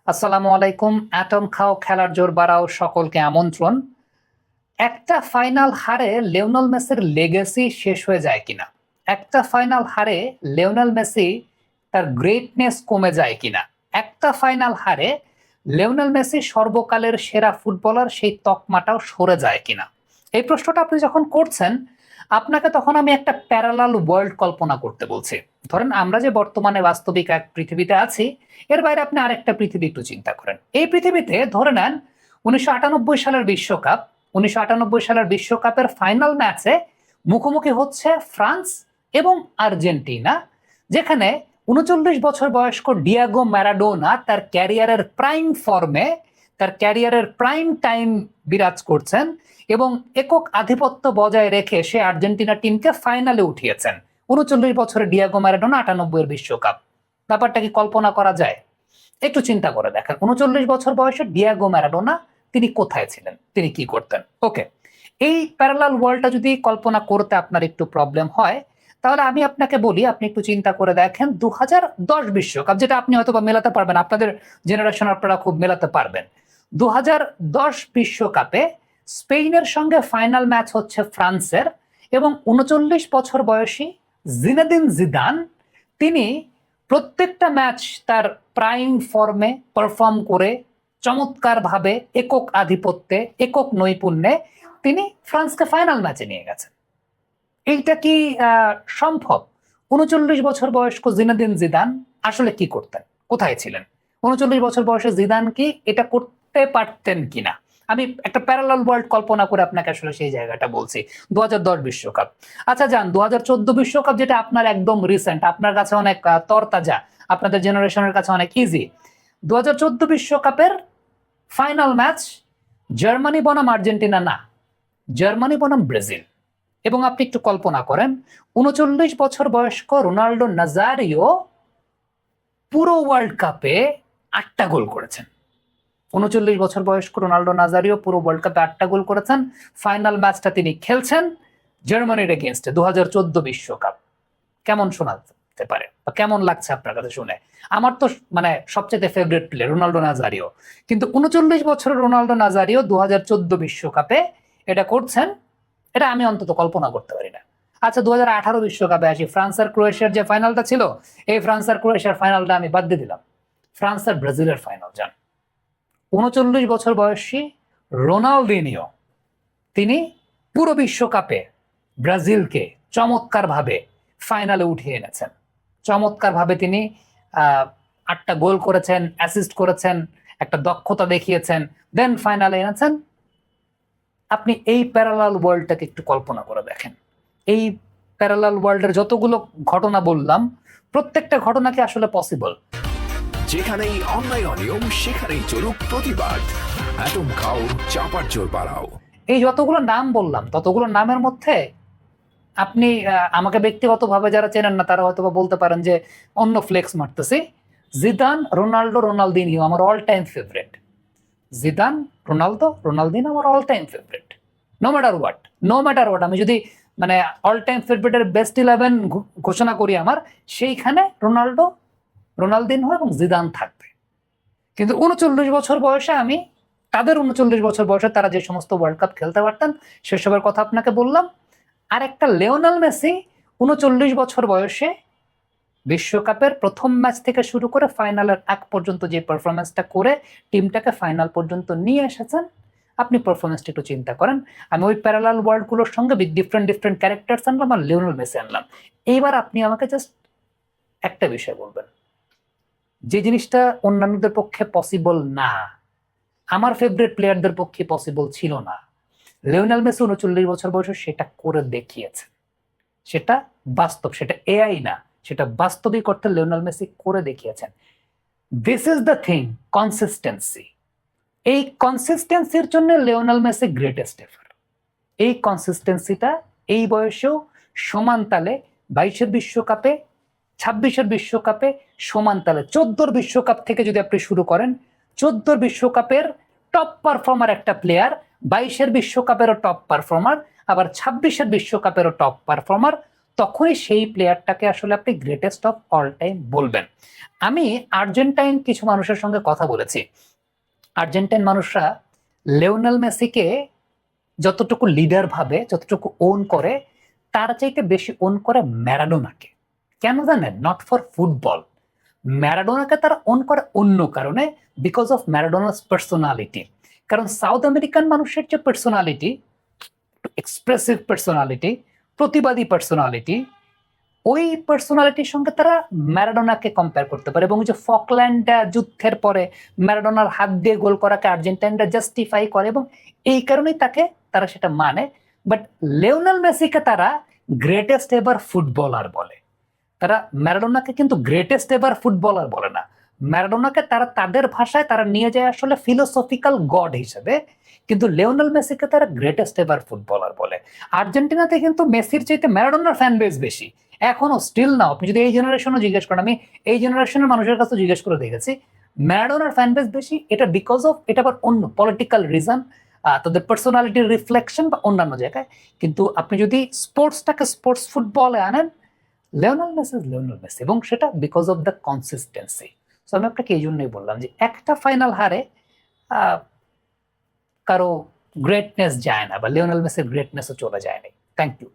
আসসালামু আলাইকুম। অ্যাটম খাও খেলার জোর বাড়াও সকলকে আমন্ত্রণ। একটা ফাইনাল হারে লিওনেল মেসির লেগেসি শেষ হয়ে যায় কিনা, একটা ফাইনাল হারে লিওনেল মেসি তার গ্রেটনেস কমে যায় কিনা, একটা ফাইনাল হারে লিওনেল মেসি সর্বকালের সেরা ফুটবলার সেই তকমাটাও সরে যায় কিনা, এই প্রশ্নটা আপনি যখন করছেন আপনাকে তখন আমি একটা প্যারালাল ওয়ার্ল্ড কল্পনা করতে বলছি। ধরেন আমরা যে বর্তমানে বাস্তবিক এক পৃথিবীতে আছি, এর বাইরে আপনি আরেকটা পৃথিবী একটু চিন্তা করেন। এই পৃথিবীতে ধরে নেন 1998 সালের বিশ্বকাপ, 1998 সালের বিশ্বকাপের ফাইনাল ম্যাচে মুখোমুখি হচ্ছে ফ্রান্স এবং আর্জেন্টিনা, যেখানে 39 বছর বয়স্ক ডিয়াগো ম্যারাডোনা তার ক্যারিয়ারের প্রাইম ফর্মে, তার ক্যারিয়ারের প্রাইম টাইম বিরাজ করছেন এবং একক আধিপত্য বজায় রেখে সে আর্জেন্টিনা টিমকে ফাইনালে উঠিয়েছেন। 39 বছরের ডিয়াগো ম্যারাডোনা, 98 বিশ্বকাপ। ব্যাপারটা কি কল্পনা করা যায়? একটু চিন্তা করে দেখেন, 39 বছর বয়সে ডিয়াগো ম্যারাডোনা তিনি কোথায় ছিলেন, তিনি কি করতেন? ওকে, এই প্যারালাল ওয়ার্ল্ডটা যদি কল্পনা করতে আপনার একটু প্রবলেম হয়, তাহলে আমি আপনাকে বলি, আপনি একটু চিন্তা করে দেখেন 2010 বিশ্বকাপ, যেটা আপনি হয়তো বা মেলাতে পারবেন, আপনাদের জেনারেশন আপনারা খুব মেলাতে পারবেন। 2010 বিশ্বকাপে স্পেনের সঙ্গে ফাইনাল ম্যাচ হচ্ছে ফ্রান্সের, এবং 39 বছর বয়সী জিনেদিন জিদান তিনি প্রত্যেকটা ম্যাচ তার প্রাইম ফর্মে পারফর্ম করে চমৎকারভাবে একক আধিপত্যে, একক নৈপুণ্যে তিনি ফ্রান্সকে ফাইনাল ম্যাচে নিয়ে গেছেন। এইটা কি সম্ভব? 39 বছর বয়স্ক জিনেদিন জিদান আসলে কি করতেন, কোথায় ছিলেন? 39 বছর বয়সে জিদান কি এটা করতে পারতেন কিনা? আমি একটা প্যারালাল ওয়ার্ল্ড কল্পনা করে আপনাকে আসলে সেই জায়গাটা বলছি। 2010 বিশ্বকাপ। আচ্ছা যান 2014 বিশ্বকাপ, যেটা আপনার একদম রিসেন্ট, আপনার কাছে অনেক তরতাজা, আপনাদের জেনারেশনের কাছে অনেক ইজি। 2014 বিশ্বকাপের ফাইনাল ম্যাচ জার্মানি বনাম আর্জেন্টিনা না, জার্মানি বনাম ব্রাজিল। এবং আপনি একটু কল্পনা করেন 39 বছর বয়স্ক রোনাল্ডো নাজারিও পুরো ওয়ার্ল্ড কাপে 8টা গোল করেছেন। 39 বছর বয়স্ক রোনাল্ডো নাজারিও পুরো ওয়ার্ল্ড কাপে 8টা গোল করেছেন। ফাইনাল ম্যাচটা তিনি খেলছেন জার্মানির এগেইনস্টে 2014 বিশ্বকাপ। কেমন শোনাতে পারে বা কেমন লাগছে আপনার কাছে শুনে? আমার তো মানে সবচেয়ে ফেভারিট প্লেয়ার রোনাল্ডো নাজারিও, কিন্তু 39 বছরের রোনাল্ডো নাজারিও 2014 বিশ্বকাপে এটা করছেন, এটা আমি অন্তত কল্পনা করতে পারি না। আচ্ছা 2018 বিশ্বকাপে আসি, ফ্রান্স আর ক্রোয়েশিয়ার যে ফাইনালটা ছিল, এই ফ্রান্স আর ক্রোয়েশিয়ার ফাইনালটা আমি বাদ দিয়ে দিলাম, ফ্রান্স আর ব্রাজিলের ফাইনাল যান। 39 বছর বয়সী রোনালদিনিও তিনি পুরো বিশ্বকাপে ব্রাজিলকে চমৎকারভাবে ফাইনালে উঠিয়ে এনেছেন। চমৎকারভাবে তিনি 8টা গোল করেছেন, অ্যাসিস্ট করেছেন, একটা দক্ষতা দেখিয়েছেন, দেন ফাইনালে এনেছেন। আপনি এই প্যারালাল ওয়ার্ল্ডটাকে একটু কল্পনা করে দেখেন। এই প্যারালাল ওয়ার্ল্ডের যতগুলো ঘটনা বললাম, প্রত্যেকটা ঘটনা কি আসলে পসিবল? যেখানেই অন্যায় অনিয়ম সেখানেই চলুক প্রতিবাদ। অ্যাটম খাও, চাপার জোর বাড়াও। এই যতগুলো নাম বললাম, ততগুলো নামের মধ্যে আপনি আমাকে ব্যক্তিগতভাবে যারা চেনেন না তারা হয়তো বলতে পারেন যে অন্য ফ্লেক্স মারতেছি। জিদান, রোনাল্ডো, রোনালদিনিও আমার all time favourite. Zidane, Ronaldo, Ronaldinho আমার all time favourite. No matter what, no matter what, আমি যদি মানে অল টাইম ফেভারিটের বেস্ট 11 ঘোষণা করি আমার, সেইখানে রোনাল্ডো, রোনালদিনো এবং জিদান থাকবে। কিন্তু 39 বছর বয়সে আমি তাদের 39 বছর বয়সে তারা যে সমস্ত ওয়ার্ল্ড কাপ খেলতে পারতেন সেসবের কথা আপনাকে বললাম। আর একটা লিওনেল মেসি 39 বছর বয়সে বিশ্বকাপের প্রথম ম্যাচ থেকে শুরু করে ফাইনালের আগ পর্যন্ত যে পারফরমেন্সটা করে টিমটাকে ফাইনাল পর্যন্ত নিয়ে এসেছেন, আপনি পারফরমেন্সটা একটু চিন্তা করেন। আমি ওই প্যারালাল ওয়ার্ল্ডগুলোর সঙ্গে ডিফারেন্ট ডিফারেন্ট ক্যারেক্টার্স আনলাম আর লিওনেল মেসি আনলাম। এইবার আপনি আমাকে জাস্ট একটা বিষয় বলবেন, যে জিনিসটা অন্যান্যদের পক্ষে পসিবল না, আমার ফেভারিট প্লেয়ারদের পক্ষে পসিবল ছিল না, লিওনেল মেসি 39 বছর বয়সে সেটা করে দেখিয়েছে। সেটা বাস্তব, সেটা এআই না, সেটা বাস্তবিক অর্থে লিওনেল মেসি করে দেখিয়েছেন। This is the thing, consistency. এই কনসিস্টেন্সির জন্য লিওনেল মেসি গ্রেটেস্ট এভার। এই কনসিস্টেন্সিটা এই বয়সেও সমান তালে 22-এর বিশ্বকাপে, 26-এর বিশ্বকাপে সমান তালে, 14-র বিশ্বকাপ থেকে যদি আপনি শুরু করেন, 14-র বিশ্বকাপের টপ পারফর্মার একটা প্লেয়ার, 22-এর বিশ্বকাপেরও টপ পারফর্মার, আবার 26-এর বিশ্বকাপেরও টপ পারফর্মার, তখনই সেই প্লেয়ারটাকে আসলে আপনি গ্রেটেস্ট অফ অল টাইম বলবেন। আমি আর্জেন্টাইন কিছু মানুষের সঙ্গে কথা বলেছি। আর্জেন্টাইন মানুষরা লিওনেল মেসিকে যতটুকু লিডার ভাবে, যতটুকু ওন করে, তার চাইতে বেশি ওন করে ম্যারাডোনাকে। কেন জানেন? Not for football. ম্যারাডোনাকে তারা ওন করে অন্য কারণে, বিকজ অফ ম্যারাডোনাস পার্সোনালিটি। কারণ সাউথ আমেরিকান মানুষের যে পার্সোনালিটি, এক্সপ্রেসিভ পার্সোনালিটি, প্রতিবাদী পার্সোনালিটি, ওই পার্সোনালিটির সঙ্গে তারা ম্যারাডোনাকে কম্পেয়ার করতে পারে। এবং যে ফকল্যান্ড যুদ্ধের পরে ম্যারাডোনার হাত দিয়ে গোল করাকে আর্জেন্টাইনরা জাস্টিফাই করে এবং এই কারণেই তারা সেটা মানে। বাট লিওনেল মেসিকে তারা গ্রেটেস্ট এভার ফুটবলার বলে। তারা ম্যারাডোনাকে কিন্তু গ্রেটেস্ট এভার ফুটবলার বলে না। ম্যারাডোনাকে তারা তাদের ভাষায় তারা নিয়ে যায় আসলে ফিলোসফিক্যাল গড হিসেবে, কিন্তু লিওনেল মেসিকে তারা গ্রেটেস্ট এভার ফুটবলার বলে। আর্জেন্টিনাতে কিন্তু মেসির চাইতে ম্যারাডোনার ফ্যান বেস বেশি, এখনো স্টিল নাও। আপনি যদি এই জেনারেশনও জিজ্ঞেস করেন, আমি এই জেনারেশনের মানুষের কাছে জিজ্ঞেস করে দেখেছি, ম্যারাডোনার ফ্যান বেস বেশি। এটা বিকজ অফ, এটা আবার অন্য পলিটিক্যাল রিজন, তাদের পার্সোনালিটির রিফ্লেকশন বা অন্যান্য জায়গায়। কিন্তু আপনি যদি স্পোর্টসটাকে স্পোর্টস ফুটবলে আনেন, Lionel Messi is Lionel Messi, এবং সেটা because of the consistency. So আমি আপনাকে এই জন্যই বললাম যে একটা ফাইনাল হারে কারো গ্রেটনেস যায় না, বা লিওনেল মেসির গ্রেটনেসও চলে যায় না। Thank you.